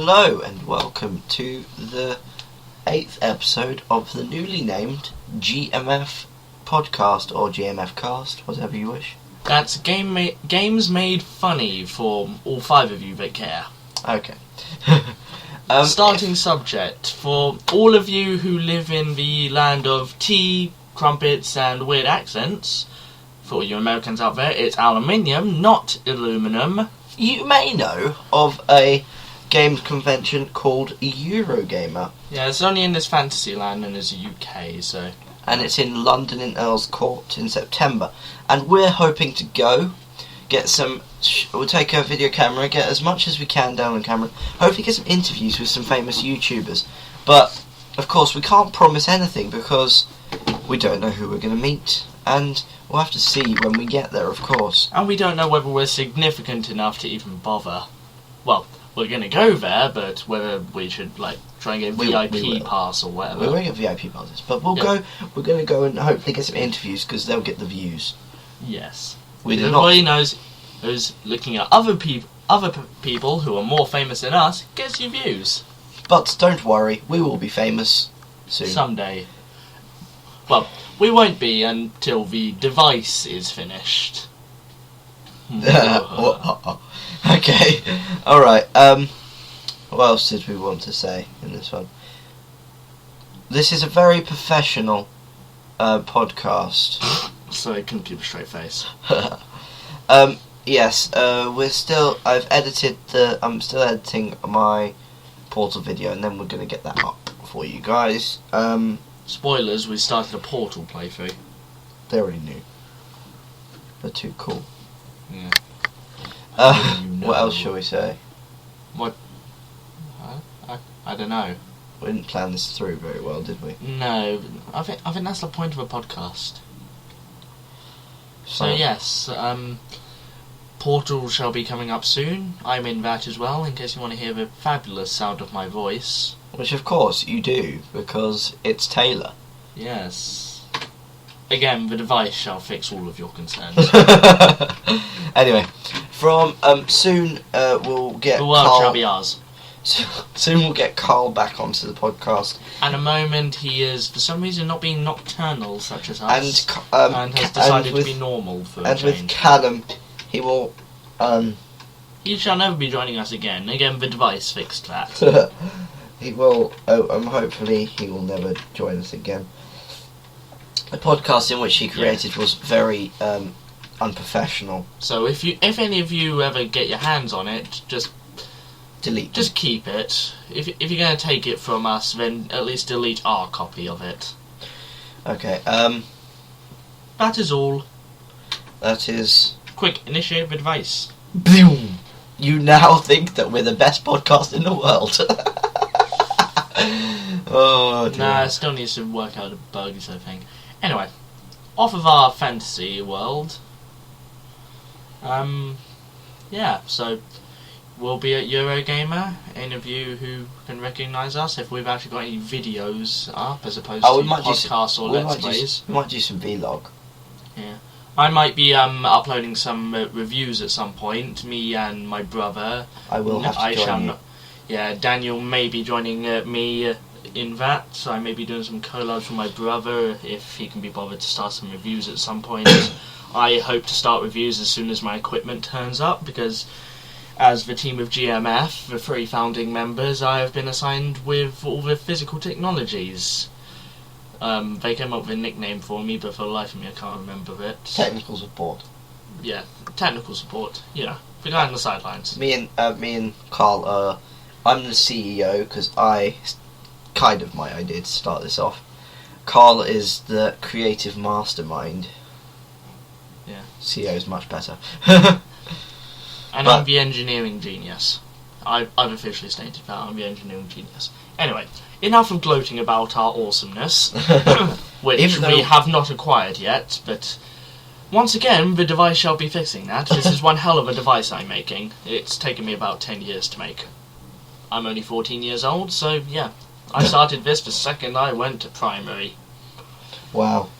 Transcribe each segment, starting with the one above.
Hello and welcome to the 8th episode of the newly named G.M.F podcast, or G.M.F cast, whatever you wish. That's games made funny for all 5 of you that care. Okay. Starting subject, for all of you who live in the land of tea, crumpets and weird accents, for all you Americans out there, it's aluminium, not aluminum. You may know of a games convention called Eurogamer. Yeah, it's only in this fantasy land and it's UK, so... And it's in London in Earl's Court in September. And we're hoping to go, get some... We'll take a video camera, get as much as we can down on camera, hopefully get some interviews with some famous YouTubers. But, of course, we can't promise anything because we don't know who we're going to meet. And we'll have to see when we get there, of course. And we don't know whether we're significant enough to even bother. Well, we're going to go there, but whether we should, try and get VIP pass or whatever. We won't get VIP passes, but we're going to go and hopefully get some interviews because they'll get the views. Yes. Everybody knows who's looking at other people who are more famous than us gets you views. But don't worry, we will be famous soon. Someday. Well, we won't be until the device is finished. Okay, alright, what else did we want to say in this one? This is a very professional podcast. So I can keep a straight face. Yes, I'm still editing my Portal video and then we're going to get that up for you guys. Spoilers, we started a Portal playthrough. They already knew. They're too cool. Yeah. What else shall we say? What? I don't know. We didn't plan this through very well, did we? No, I think that's the point of a podcast. So yes, Portal shall be coming up soon. I'm in that as well, in case you want to hear the fabulous sound of my voice. Which of course you do, because it's Taylor. Yes. Again, the device shall fix all of your concerns. Anyway, from soon we'll get the world Carl, shall be ours. Soon we'll get Carl back onto the podcast. At the moment, he is for some reason not being nocturnal, such as us, and has decided to be normal for a change. And with Callum, he will. He shall never be joining us again. Again, the device fixed that. He will. Hopefully, he will never join us again. The podcast in which he created was very unprofessional. So if any of you ever get your hands on it, just delete. Just keep it. If you're going to take it from us, then at least delete our copy of it. Okay. That is all. That is. Quick, initiate the device. Boom! You now think that we're the best podcast in the world. Oh dear. Nah, it still needs to work out the bugs, I think. Anyway, off of our fantasy world. Yeah, so we'll be at Eurogamer. Any of you who can recognise us, if we've actually got any videos up as opposed to podcasts or let's plays. We might do some vlog. Yeah. I might be uploading some reviews at some point. Me and my brother. I will have to join you. Yeah, Daniel may be joining me in that. So I may be doing some collabs with my brother if he can be bothered to start some reviews at some point. I hope to start reviews as soon as my equipment turns up, because as the team of G.M.F, the 3 founding members, I have been assigned with all the physical technologies. They came up with a nickname for me, but for the life of me I can't remember it. Technical support. Yeah, technical support. You know, the guy on the sidelines. Me and Carl. I'm the CEO because kind of my idea to start this off. Carl is the creative mastermind. Yeah. CEO is much better. And I'm the engineering genius. I've officially stated that I'm the engineering genius. Anyway, enough of gloating about our awesomeness, which we have not acquired yet, but once again, the device shall be fixing that. This is one hell of a device I'm making. It's taken me about 10 years to make. I'm only 14 years old, so yeah. I started this the second I went to primary. Wow.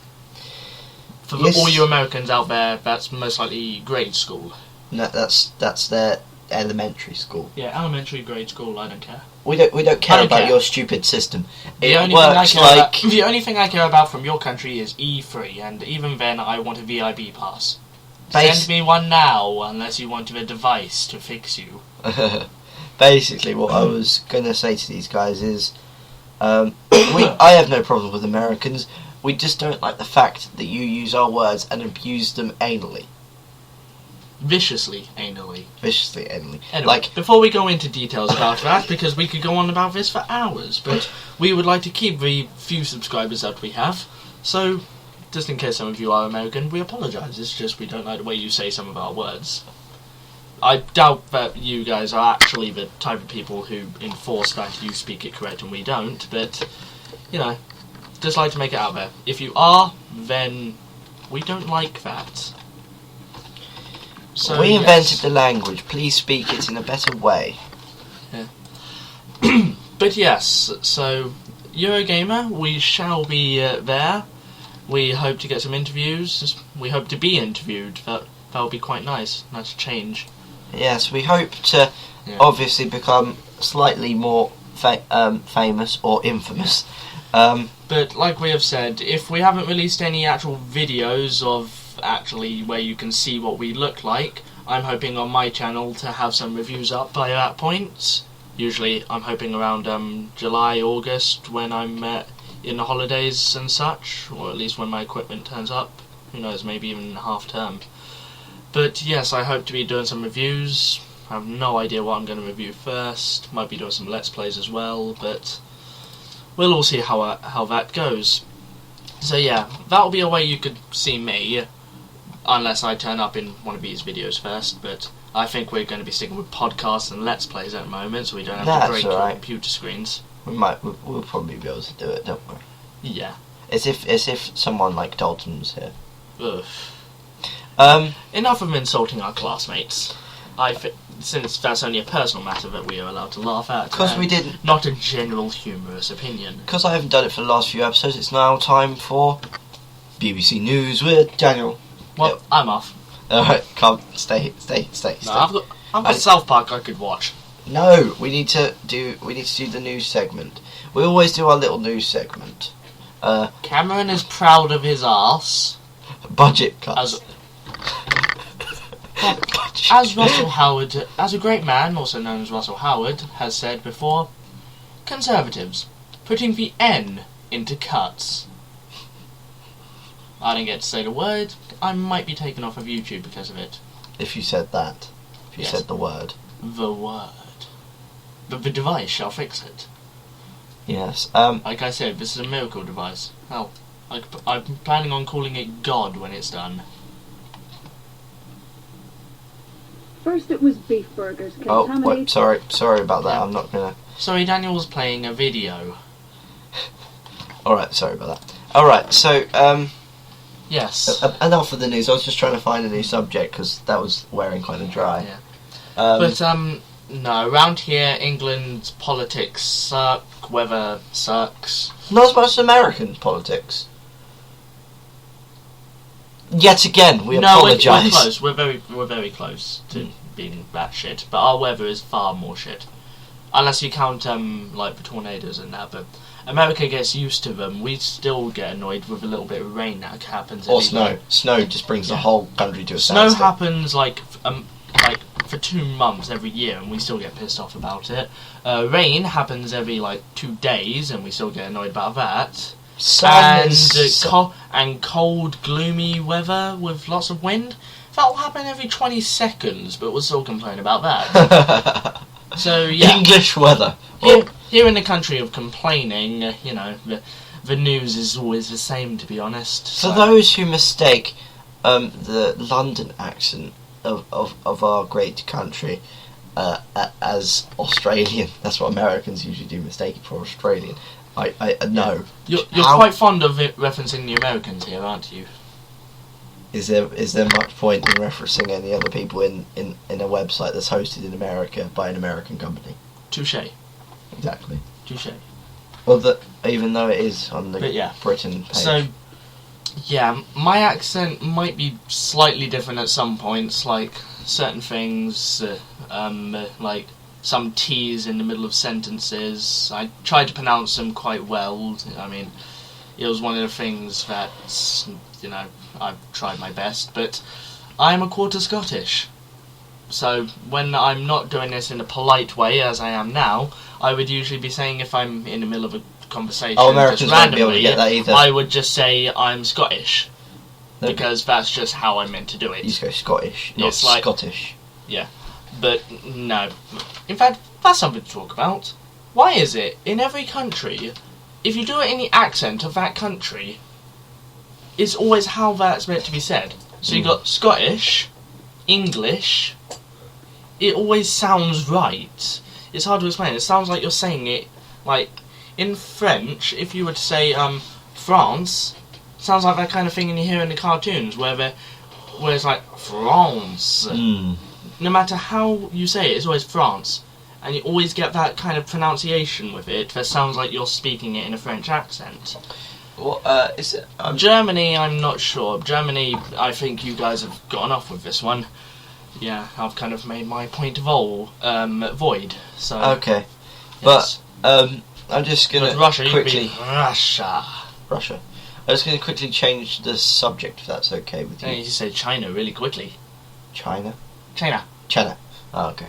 For all you Americans out there, that's most likely grade school. No, that's their elementary school. Yeah, elementary, grade school. I don't care. We don't care about your stupid system. The only thing I care about from your country is E3, and even then, I want a VIB pass. Send me one now, unless you want a device to fix you. Basically, what I was going to say to these guys is, I have no problem with Americans. We just don't like the fact that you use our words and abuse them anally. Viciously anally. Anyway, before we go into details about that, because we could go on about this for hours, but we would like to keep the few subscribers that we have, so just in case some of you are American, we apologise. It's just we don't like the way you say some of our words. I doubt that you guys are actually the type of people who enforce that you speak it correct and we don't, but, you know, just like to make it out there. If you are, then we don't like that. So, we invented the language. Please speak it in a better way. Yeah. But yes, so Eurogamer, we shall be there. We hope to get some interviews. We hope to be interviewed. That will be quite nice. Nice change. Yes, we hope to obviously become slightly more famous or infamous. But like we have said, if we haven't released any actual videos of actually where you can see what we look like, I'm hoping on my channel to have some reviews up by that point. Usually I'm hoping around July, August, when I'm in the holidays and such, or at least when my equipment turns up. Who knows, maybe even half term. But yes, I hope to be doing some reviews. I have no idea what I'm going to review first. Might be doing some Let's Plays as well, but we'll all see how that goes. So yeah, that'll be a way you could see me, unless I turn up in one of these videos first, but I think we're going to be sticking with podcasts and Let's Plays at the moment, so we don't have to break our computer screens. We'll probably be able to do it, don't we? Yeah. As if someone like Dalton was here. Ugh. Enough of insulting our classmates. Since that's only a personal matter that we are allowed to laugh at. Because we didn't. Not a general humorous opinion. Because I haven't done it for the last few episodes, it's now time for BBC News with Daniel. Well, yep. I'm off. Alright, come, stay. No, I've got South Park I could watch. No, we need to do the news segment. We always do our little news segment. Cameron is proud of his arse. Budget cuts. As Russell Howard, as a great man, also known as Russell Howard, has said before, Conservatives, putting the N into cuts. I didn't get to say the word. I might be taken off of YouTube because of it. If you said that. If you said the word. The word. But the device shall fix it. Yes. Like I said, this is a miracle device. Hell, I'm planning on calling it God when it's done. First it was beef burgers contaminated... Oh, wait, sorry about that, I'm not gonna... Sorry, Daniel was playing a video. Alright, sorry about that. Alright, so, yes. Enough of the news, I was just trying to find a new subject, because that was wearing kind of dry. Yeah. But, no, around here, England's politics suck, weather sucks. Not as much as American politics. Yet again, we apologise. We're close. We're very close to being that shit. But our weather is far more shit, unless you count like the tornadoes and that. But America gets used to them. We still get annoyed with a little bit of rain that happens. Or snow. Snow just brings the whole country to a standstill. Snow happens like for 2 months every year, and we still get pissed off about it. Rain happens every 2 days, and we still get annoyed about that. And cold, gloomy weather with lots of wind. That'll happen every 20 seconds, but we'll still complain about that. So yeah, English weather. Here in the country of complaining, you know, the news is always the same. To be honest, for those who mistake the London accent of our great country as Australian, that's what Americans usually do, mistake it for Australian. I know. You're quite fond of it referencing the Americans here, aren't you? Is there much point in referencing any other people in a website that's hosted in America by an American company? Touché. Exactly. Touché. Well, even though it is on the Britain page. So, Yeah, my accent might be slightly different at some points, like certain things, like some T's in the middle of sentences. I tried to pronounce them quite well. I mean, it was one of the things that, I've tried my best, but I'm a quarter Scottish. So when I'm not doing this in a polite way, as I am now, I would usually be saying, if I'm in the middle of a conversation, Americans just won't be able randomly, to get that either. I would just say I'm Scottish, because that's just how I'm meant to do it. You just go Scottish, not It's like- Scottish. But no. In fact, that's something to talk about. Why is it, in every country, if you do it in the accent of that country, it's always how that's meant to be said? So you got Scottish, English, it always sounds right. It's hard to explain. It sounds like you're saying it, like, in French, if you were to say, France, it sounds like that kind of thing you hear in the cartoons, where it's like, France. No matter how you say it, it's always France. And you always get that kind of pronunciation with it that sounds like you're speaking it in a French accent. What is it? Germany, I'm not sure. Germany, I think you guys have gotten off with this one. Yeah, I've kind of made my point void. So Okay, yes. but I'm just gonna With Russia, quickly you'd be Russia. Russia. I'm just gonna quickly change the subject, if that's okay with And you. you say China really quickly. China. China. Oh, okay.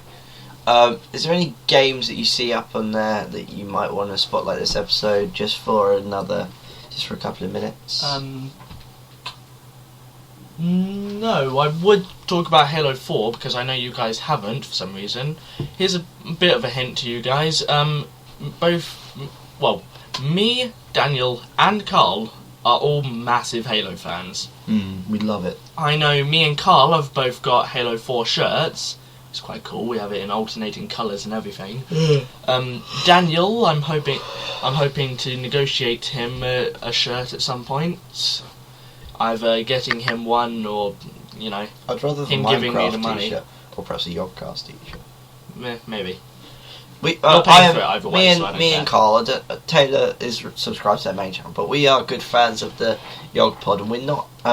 Is there any games that you see up on there that you might want to spotlight this episode just for a couple of minutes? No, I would talk about Halo 4 because I know you guys haven't for some reason. Here's a bit of a hint to you guys. Me, Daniel, and Carl are all massive Halo fans. We love it. I know me and Carl have both got Halo 4 shirts. It's quite cool. We have it in alternating colours and everything. Daniel, I'm hoping to negotiate him a shirt at some point. Either getting him one or, I'd rather him the giving me the Minecraft money. t-shirt, or perhaps a Yogcast t-shirt. Maybe. We, You're paying for it either way, me so I don't me and care. Carl, Taylor is subscribed to their main channel, but we are good fans of the Yog Pod, and we're not. The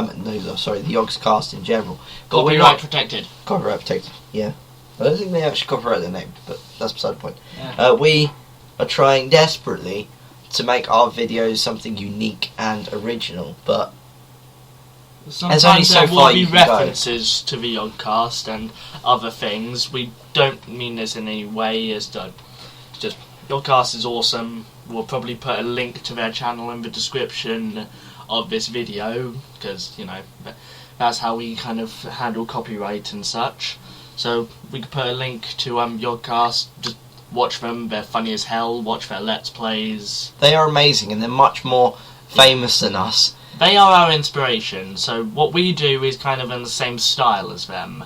Yogs Cast in general. But we're Copyright not protected. copyright protected. Yeah, I don't think they actually copyright their name, but that's beside the point. Yeah. We are trying desperately to make our videos something unique and original, but Sometimes only so there far will be you can go. references to the Yogcast and other things. We don't mean this in any way as to just Yogcast is awesome. We'll probably put a link to their channel in the description of this video because that's how we kind of handle copyright and such. So we could put a link to Yogcast. Just watch them. They're funny as hell. Watch their Let's Plays. they are amazing, and they're much more famous than us. They are our inspiration, so what we do is kind of in the same style as them.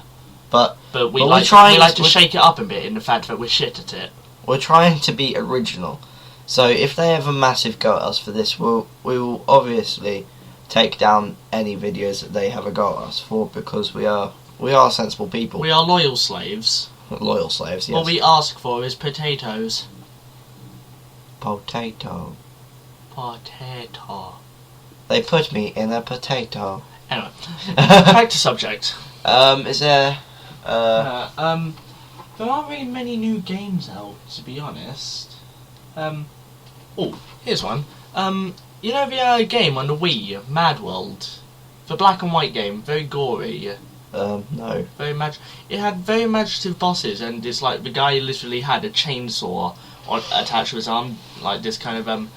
But we we're like to we're- shake it up a bit in the fact that we're shit at it. We're trying to be original. So if they have a massive go at us for this, we will obviously take down any videos that they have a go at us for, because we are sensible people. We are loyal slaves. Loyal slaves, yes. All we ask for is potatoes. Potato. Potato. They put me in a potato. Anyway, back to subject. Is there... There aren't really many new games out, to be honest. Here's one. The game on the Wii, Mad World? The black and white game, very gory. no. It had very imaginative bosses, and it's like the guy literally had a chainsaw attached to his arm, like this kind of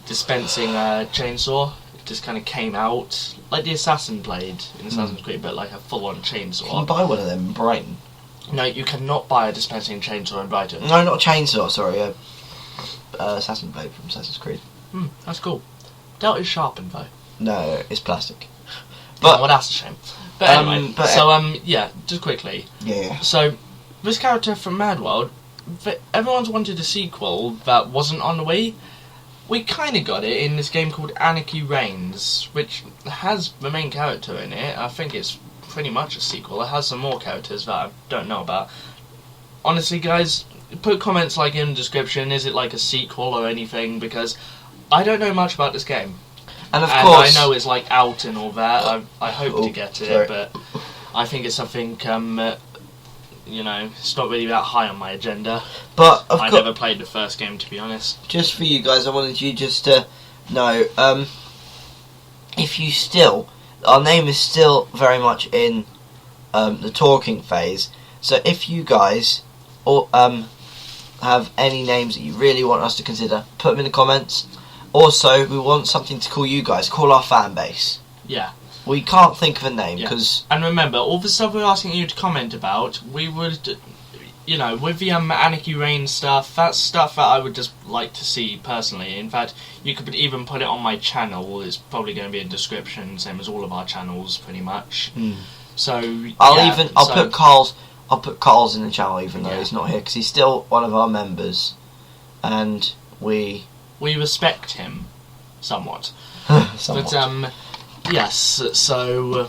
dispensing chainsaw. It just kind of came out like the Assassin played in Assassin's Creed, but like a full-on You chainsaw. can buy one of them in Brighton. No, you cannot buy a dispensing chainsaw in Brighton. No, not a chainsaw, sorry. Assassin blade from Assassin's Creed. That's cool. Doubt it's sharpened though. No, it's plastic. Well, that's a shame. But anyway, but- just quickly. Yeah. So, this character from Mad World, everyone's wanted a sequel that wasn't on the Wii. We kind of got it in this game called Anarchy Reigns, which has the main character in it. I think it's pretty much a sequel. It has some more characters that I don't know about. Honestly, guys, put comments in the description. Is it like a sequel or anything? Because I don't know much about this game. And of course, I know it's like out and all that. I hope to get it, sorry. but I think it's something it's not really that high on my agenda. But I never played the first game, to be honest. Just for you guys, I wanted you just to know, if you still, our name is still very much in the talking phase. So if you guys have any names that you really want us to consider, put them in the comments. Also, we want something to call you guys. Call our fan base. Yeah. We can't think of a name because. And remember, all the stuff we're asking you to comment about, we would, with the Anarchy Reign stuff, that's stuff that I would just like to see personally. In fact, you could even put it on my channel. It's probably going to be a description, same as all of our channels, pretty much. So I'll put Carl's in the channel, even though he's not here, because he's still one of our members, and we respect him somewhat. somewhat. But yes, so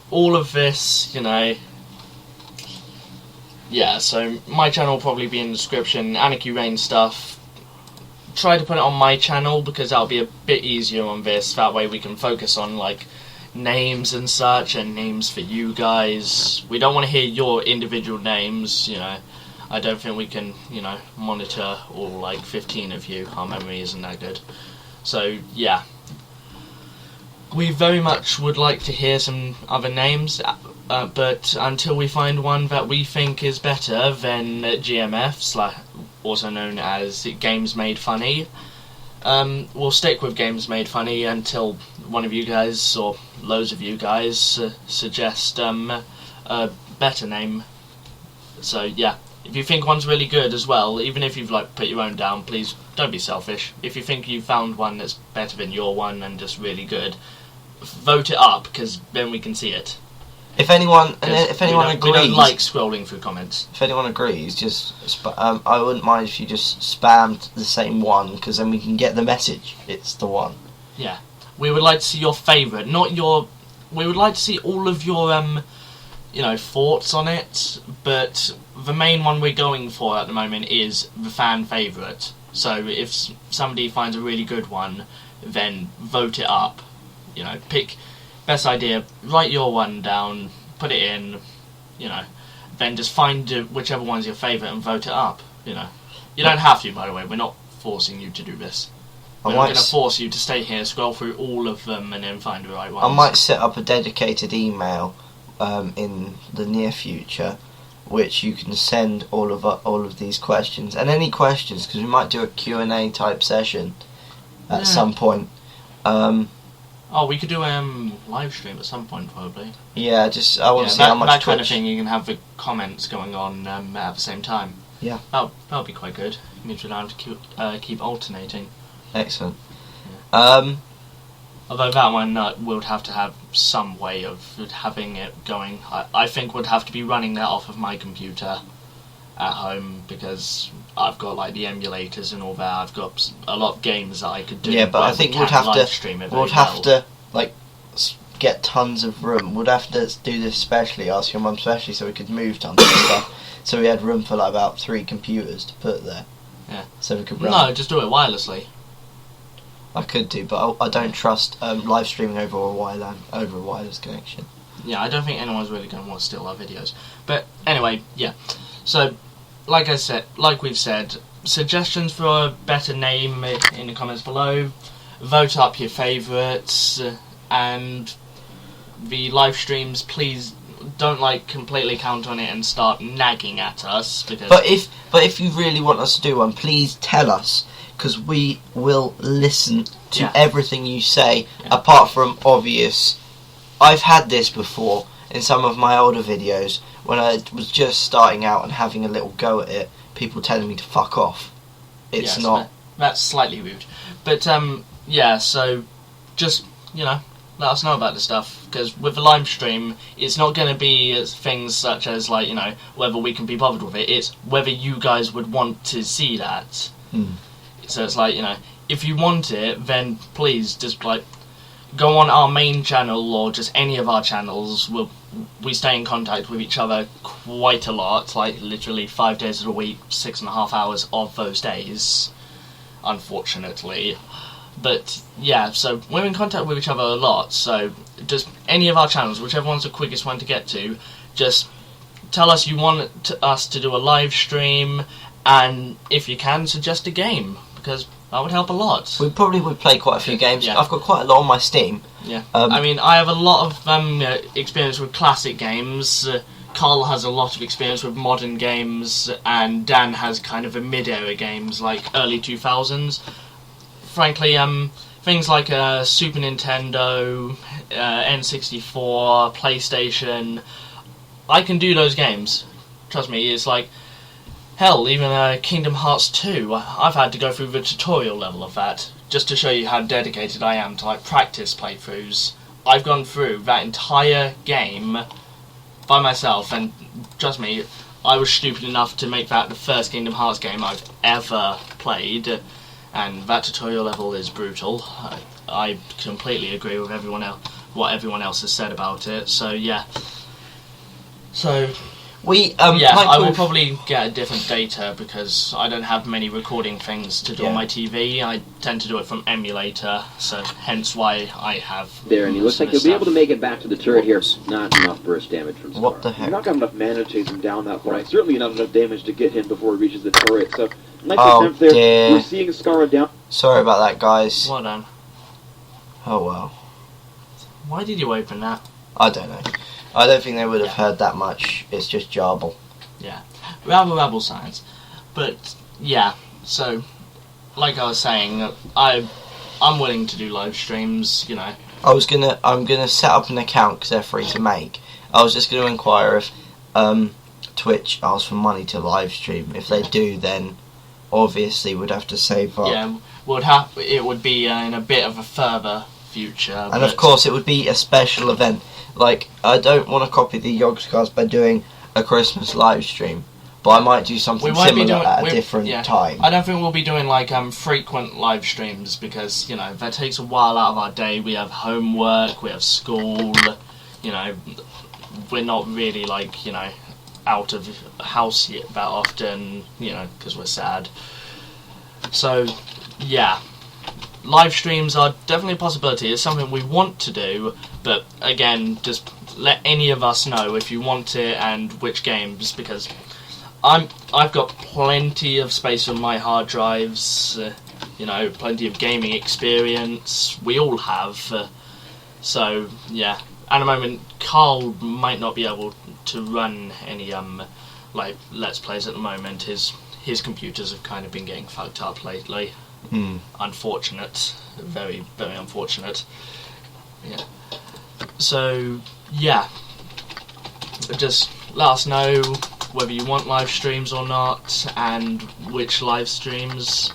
all of this, so my channel will probably be in the description. Anarchy Reign stuff, try to put it on my channel because that'll be a bit easier on this. That way we can focus on like names and such, and names for you guys. We don't want to hear your individual names, I don't think we can, monitor all like 15 of you. Our memory isn't that good. So yeah, we very much would like to hear some other names, but until we find one that we think is better than G.M.F, also known as Games Made Funny, we'll stick with Games Made Funny until one of you guys, or loads of you guys, suggest a better name. So yeah, if you think one's really good as well, even if you've put your own down, please don't be selfish. If you think you found one that's better than your one and just really good, vote it up, because then we can see it. If anyone agrees, we don't like scrolling through comments. If anyone agrees, just I wouldn't mind if you just spammed the same one, because then we can get the message. It's the one. Yeah, we would like to see your favourite, not your. We would like to see all of your thoughts on it, but the main one we're going for at the moment is the fan favourite. So if somebody finds a really good one, then vote it up. Pick best idea, write your one down, put it in, then just find whichever one's your favourite and vote it up. You don't have to, by the way. We're not forcing you to do this. We're not going to force you to stay here, scroll through all of them, and then find the right ones. I might set up a dedicated email in the near future, which you can send all of these questions and any questions, because we might do a Q&A type session at some point. We could do live stream at some point, probably. Yeah, I want to see how much that Twitch... kind of thing. You can have the comments going on at the same time. Yeah, that'll be quite good. It means we don't have to keep alternating. Excellent. Yeah. Although that one would have to have some way of having it going. I think would have to be running that off of my computer at home, because I've got the emulators and all that. I've got a lot of games that I could do. Yeah, but I think we'd have to get tons of room. We'd have to do this specially, ask your mum specially, so we could move tons of stuff. So we had room for about 3 computers to put there. Yeah. So we could run. No, just do it wirelessly. I could do, but I don't trust live streaming over a wireless connection. Yeah, I don't think anyone's really going to want to steal our videos. But anyway, yeah. So, like we've said, suggestions for a better name in the comments below. Vote up your favourites, and the live streams, please don't completely count on it and start nagging at us, because. But if you really want us to do one, please tell us, because we will listen to everything you say, apart from obvious. I've had this before in some of my older videos when I was just starting out and having a little go at it, people telling me to fuck off. It's not. That's slightly rude. But, so just, let us know about the stuff, because with the live stream, it's not going to be things such as, whether we can be bothered with it, it's whether you guys would want to see that. So it's if you want it, then please just go on our main channel or just any of our channels. We stay in contact with each other quite a lot, literally 5 days of the week, 6.5 hours of those days, unfortunately. But yeah, so we're in contact with each other a lot, so just any of our channels, whichever one's the quickest one to get to, just tell us you want us to do a live stream, and if you can, suggest a game, because that would help a lot. We probably would play quite a few games. Yeah. I've got quite a lot on my Steam. Yeah. I mean, I have a lot of experience with classic games. Carl has a lot of experience with modern games, and Dan has kind of a mid-era games, like early 2000s. Frankly, things like Super Nintendo, N64, PlayStation, I can do those games. Trust me, it's like, hell, even Kingdom Hearts 2, I've had to go through the tutorial level of that, just to show you how dedicated I am to like practice playthroughs. I've gone through that entire game by myself, and trust me, I was stupid enough to make that the first Kingdom Hearts game I've ever played, and that tutorial level is brutal. I completely agree with what everyone else has said about it, so yeah. So I will probably get a different data because I don't have many recording things to do on my TV. I tend to do it from emulator, so hence why I have. There, and he looks like he'll be able to make it back to the turret here. Not enough burst damage from Scar. What the heck? You're not got enough mana to chase him down that far. Right. Certainly not enough damage to get him before he reaches the turret. So nice attempt there. Dear. We're seeing Scar down. Sorry about that, guys. Well done. Oh well. Why did you open that? I don't know. I don't think they would have heard that much. It's just jarble. Yeah. Rabble science. But yeah, so like I was saying, I'm willing to do live streams, you know. I'm gonna set up an account because they're free to make. I was just gonna inquire if Twitch asks for money to live stream. If they do, then obviously we'd have to save up. Yeah, it would be in a bit of a further future. And of course, it would be a special event. Like, I don't want to copy the Yogscast by doing a Christmas live stream, but I might do something similar at a different time. I don't think we'll be doing like frequent live streams because, you know, that takes a while out of our day. We have homework, we have school, you know, we're not really like, you know, out of the house yet that often, you know, because we're sad. So, yeah. Live streams are definitely a possibility. It's something we want to do, but again, just let any of us know if you want it and which games, because I've got plenty of space on my hard drives, you know, plenty of gaming experience. We all have, so yeah. At the moment, Carl might not be able to run any like Let's Plays at the moment. His computers have kind of been getting fucked up lately. Unfortunate, very, very unfortunate. Yeah. So yeah, just let us know whether you want live streams or not, and which live streams,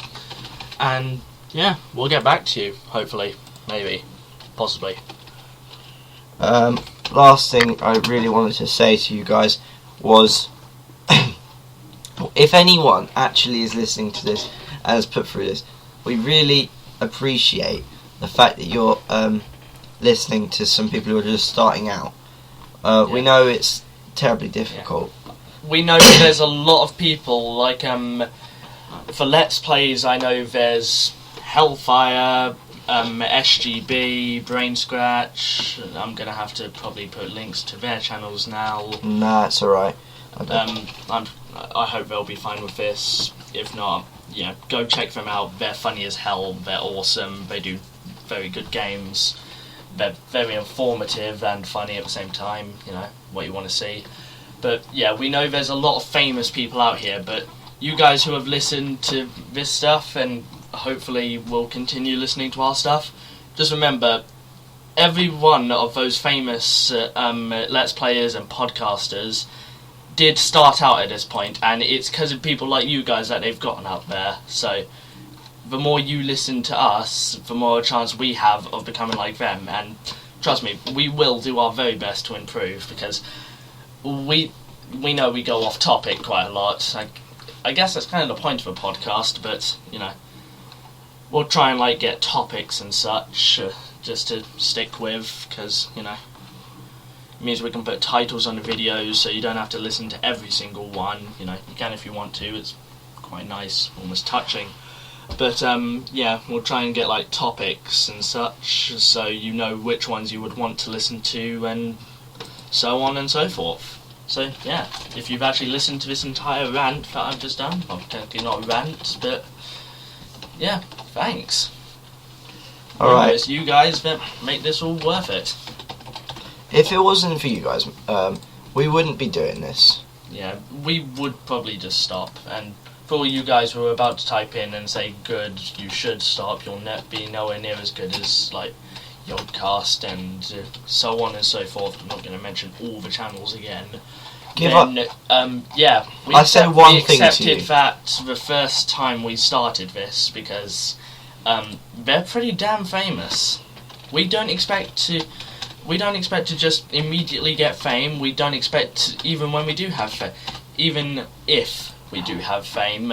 and yeah, we'll get back to you. Hopefully, maybe, possibly. Last thing I really wanted to say to you guys was, if anyone actually is listening to this and has put through this, we really appreciate the fact that you're listening to some people who are just starting out. We know it's terribly difficult. Yeah. We know there's a lot of people, like, for Let's Plays, I know there's Hellfire, SGB, Brain Scratch. I'm going to have to probably put links to their channels now. Nah, it's alright. I hope they'll be fine with this. If not, yeah, go check them out. They're funny as hell. They're awesome. They do very good games. They're very informative and funny at the same time. You know, what you want to see. But yeah, we know there's a lot of famous people out here, but you guys who have listened to this stuff and hopefully will continue listening to our stuff, just remember, every one of those famous Let's Players and podcasters did start out at this point, and it's because of people like you guys that they've gotten up there. So the more you listen to us, the more chance we have of becoming like them, and trust me, we will do our very best to improve, because we know we go off topic quite a lot. I guess that's kind of the point of a podcast, but you know, we'll try and like get topics and such just to stick with, because you know, it means we can put titles on the videos so you don't have to listen to every single one. You know, you can if you want to. It's quite nice, almost touching. But yeah, we'll try and get like topics and such, so you know which ones you would want to listen to, and so on and so forth. So yeah, if you've actually listened to this entire rant that I've just done, well, technically not a rant, but yeah, thanks. Alright. It's you guys that make this all worth it. If it wasn't for you guys, we wouldn't be doing this. Yeah, we would probably just stop. And for all you guys who are about to type in and say, good, you should stop, you'll be nowhere near as good as, like, Yodcast and so on and so forth. I'm not going to mention all the channels again. Give up. Yeah, we accepted that the first time we started this because they're pretty damn famous. We don't expect to just immediately get fame. We don't expect, even when we do have fame, even if we do have fame,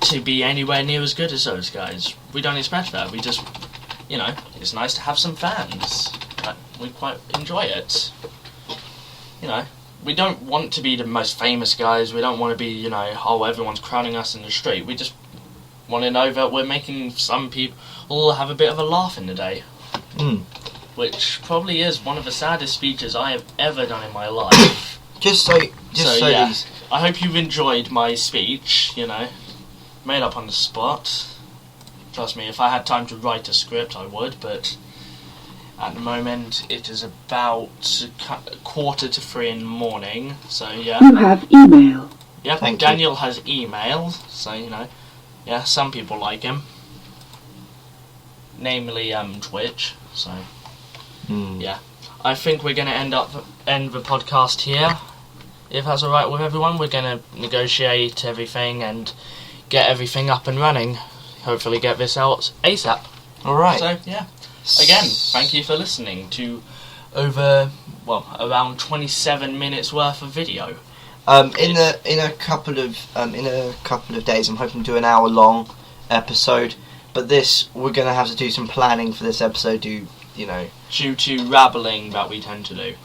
to be anywhere near as good as those guys. We don't expect that. We just, you know, it's nice to have some fans. We quite enjoy it. You know, we don't want to be the most famous guys. We don't want to be, you know, oh, everyone's crowding us in the street. We just want to know that we're making some people have a bit of a laugh in the day. Which probably is one of the saddest speeches I have ever done in my life. Yeah. I hope you've enjoyed my speech, you know. Made up on the spot. Trust me, if I had time to write a script, I would, but at the moment it is about 2:45 in the morning, so yeah. You have email. Yeah, Thank Daniel has email, so you know. Yeah, some people like him. Namely, Twitch, so yeah. I think we're gonna end the podcast here. If that's alright with everyone, we're gonna negotiate everything and get everything up and running. Hopefully get this out ASAP. Alright. So yeah. Again, thank you for listening to around 27 minutes worth of video. In a couple of days, I'm hoping to do an hour-long episode. But this, we're gonna have to do some planning for this episode. Due to rabbling that we tend to do.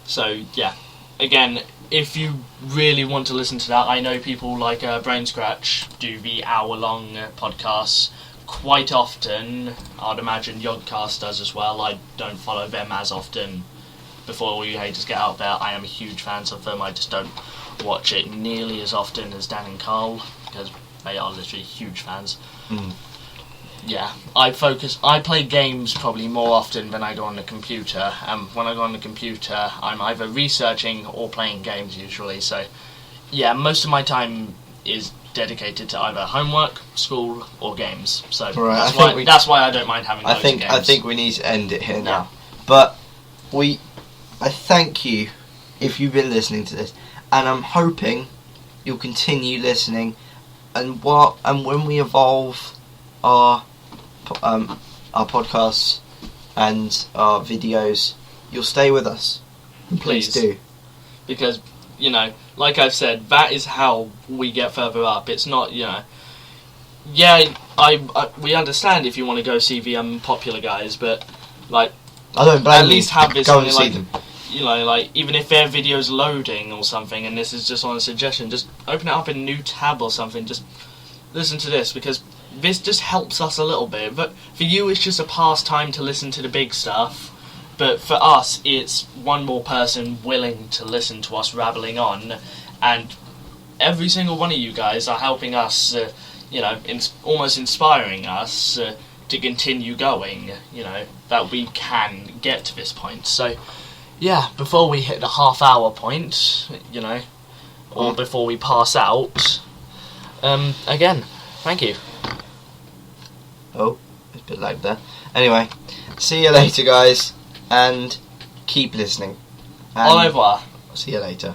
So yeah, again, if you really want to listen to that, I know people like Brain Scratch do the hour-long podcasts quite often. I'd imagine Yodcast does as well. I don't follow them as often. Before all you haters get out there, I am a huge fan of them. I just don't watch it nearly as often as Dan and Carl, because they are literally huge fans. Yeah, I play games probably more often than I do on the computer. When I go on the computer, I'm either researching or playing games usually. So, yeah, most of my time is dedicated to either homework, school, or games. So that's why I don't mind having those games. I think we need to end it here now. But I thank you if you've been listening to this, and I'm hoping you'll continue listening. And when we evolve our podcasts and our videos, you'll stay with us. Please do. Because, you know, like I've said, that is how we get further up. It's not, you know... Yeah, we understand if you want to go see the popular guys, but, like... I don't blame you. At least have this go on, and like, see them. You know, like, even if their video's loading or something, and this is just on a suggestion, just open it up in a new tab or something, just listen to this, because this just helps us a little bit. But for you, it's just a pastime to listen to the big stuff. But for us, it's one more person willing to listen to us rabbling on. And every single one of you guys are helping us, you know, almost inspiring us to continue going, you know, that we can get to this point. So, yeah, before we hit the half-hour point, you know, or before we pass out, again, thank you. Oh, it's a bit like that. Anyway, see you later, guys, and keep listening. Au revoir. See you later.